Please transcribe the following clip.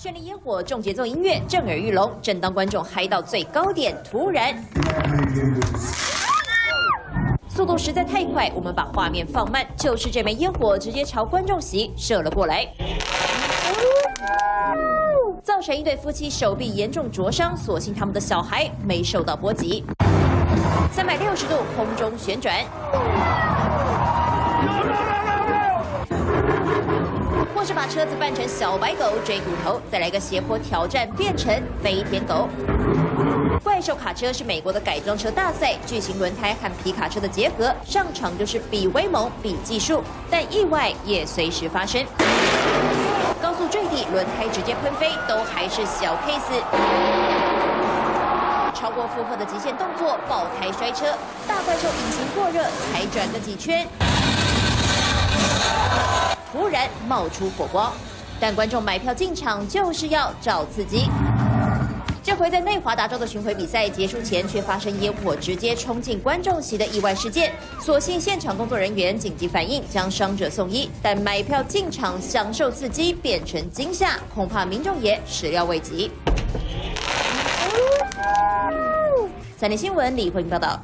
绚丽烟火、重节奏音乐震耳欲聋，正当观众嗨到最高点，突然，速度实在太快，我们把画面放慢，就是这枚烟火直接朝观众席射了过来。 造成一对夫妻手臂严重灼伤，所幸他们的小孩没受到波及。360度空中旋转，或是把车子扮成小白狗追骨头，再来个斜坡挑战，变成飞天狗。怪兽卡车是美国的改装车大赛，巨型轮胎和皮卡车的结合，上场就是比威猛、比技术，但意外也随时发生。 高速坠地，轮胎直接喷飞，都还是小 case。超过负荷的极限动作，爆胎摔车，大怪兽引擎过热，才转个几圈，突然冒出火光。但观众买票进场就是要找刺激。这回在内华达州的巡回比赛结束前，却发生烟火直接冲进观众席的意外事件。所幸现场工作人员紧急反应，将伤者送医。但买票进场享受刺激变成惊吓，恐怕民众也始料未及。3立新闻李慧玲报道。